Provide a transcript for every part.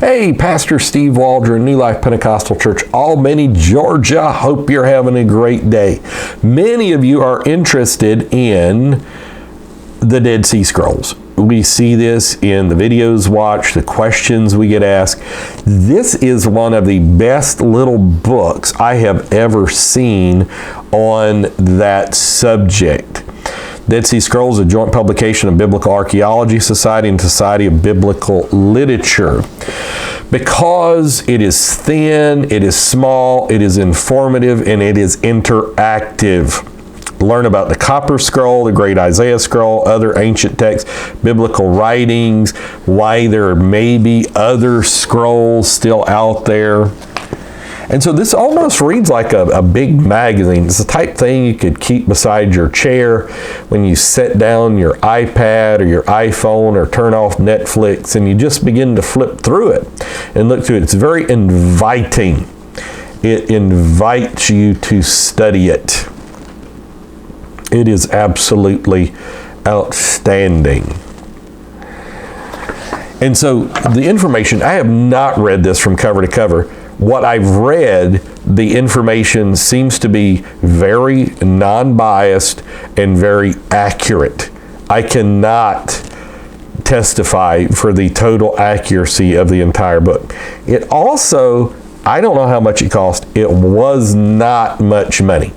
Hey, Pastor Steve Waldron, New Life Pentecostal Church, Albany, Georgia. Hope you're having a great day. Many of you are interested in the Dead Sea Scrolls. We see this in the videos watched, the questions we get asked. This is one of the best little books I have ever seen on that subject. Dead Sea Scrolls, a joint publication of Biblical Archaeology Society and Society of Biblical Literature. Because it is thin, it is small, it is informative, and it is interactive. Learn about the Copper Scroll, the Great Isaiah Scroll, other ancient texts, biblical writings, why there may be other scrolls still out there. And so this almost reads like a big magazine. It's the type thing you could keep beside your chair when you set down your iPad or your iPhone or turn off Netflix and you just begin to flip through it and look through it. It's very inviting. It invites you to study it. It is absolutely outstanding. And so the information, I have not read this from cover to cover. What I've read, the information seems to be very non-biased and very accurate. I cannot testify for the total accuracy of the entire book. It also, I don't know how much it cost. It was not much money.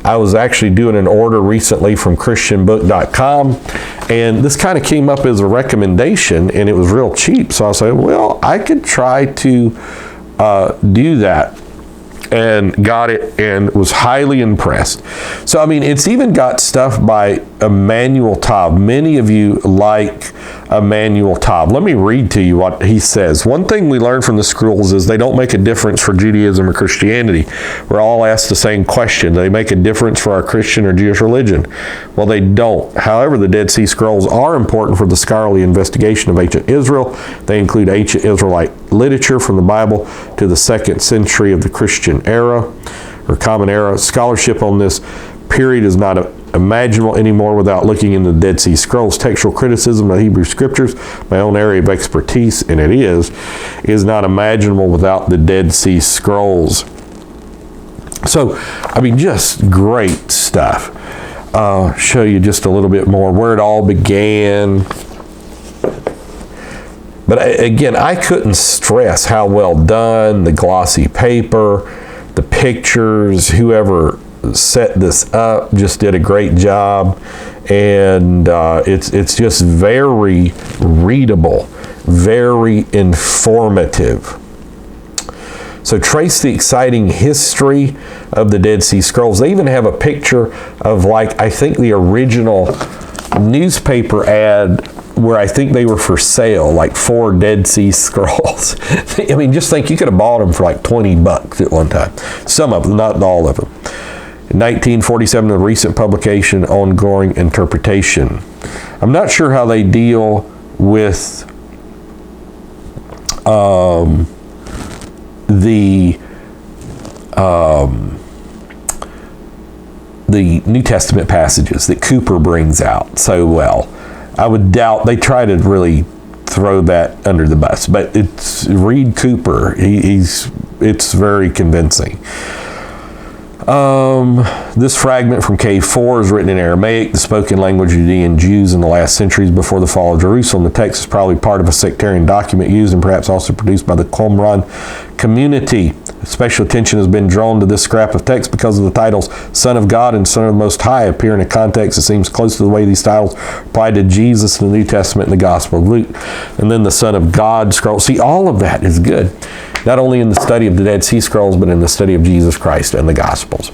I was actually doing an order recently from christianbook.com, and this kind of came up as a recommendation, and it was real cheap. So I said, well, I could try to do that, and got it and was highly impressed. So, I mean, it's even got stuff by Emmanuel Taub. Many of you like Emmanuel Taub. Let me read to you what he says. One thing we learn from the scrolls is they don't make a difference for Judaism or Christianity. We're all asked the same question. Do they make a difference for our Christian or Jewish religion? Well, they don't. However, the Dead Sea Scrolls are important for the scholarly investigation of ancient Israel. They include ancient Israelite literature from the Bible to the 2nd century of the Christian era or Common Era. Scholarship on this period is not imaginable anymore without looking into the Dead Sea Scrolls. Textual criticism of Hebrew Scriptures, my own area of expertise, and it is not imaginable without the Dead Sea Scrolls. So, I mean, just great stuff. Show you just a little bit more where it all began. But again, I couldn't stress how well done, the glossy paper, the pictures, whoever set this up just did a great job. And it's just very readable, very informative. So trace the exciting history of the Dead Sea Scrolls. They even have a picture of, like, I think the original newspaper ad where I think they were for sale, like 4 Dead Sea Scrolls. I mean, just think you could have bought them for like $20 at one time. Some of them, not all of them. In 1947, a recent publication, Ongoing Interpretation. I'm not sure how they deal with the New Testament passages that Cooper brings out so well. I would doubt they try to really throw that under the bus, but read Cooper. It's very convincing. This fragment from Cave 4 is written in Aramaic, the spoken language of Judean Jews in the last centuries before the fall of Jerusalem. The text is probably part of a sectarian document used and perhaps also produced by the Qumran community. Special attention has been drawn to this scrap of text because of the titles Son of God and Son of the Most High appear in a context that seems close to the way these titles apply to Jesus in the New Testament and the Gospel of Luke. And then the Son of God scroll. See, all of that is good. Not only in the study of the Dead Sea Scrolls, but in the study of Jesus Christ and the Gospels.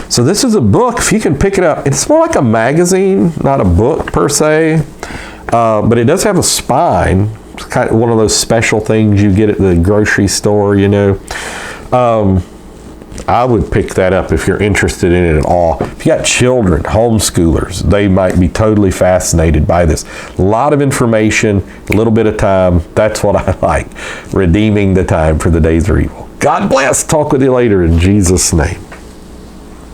So this is a book, if you can pick it up. It's more like a magazine, not a book per se, but it does have a spine. It's kind of one of those special things you get at the grocery store, you know. I would pick that up if you're interested in it at all. If you got children, homeschoolers, they might be totally fascinated by this. A lot of information, a little bit of time. That's what I like. Redeeming the time for the days are evil. God bless. Talk with you later in Jesus' name.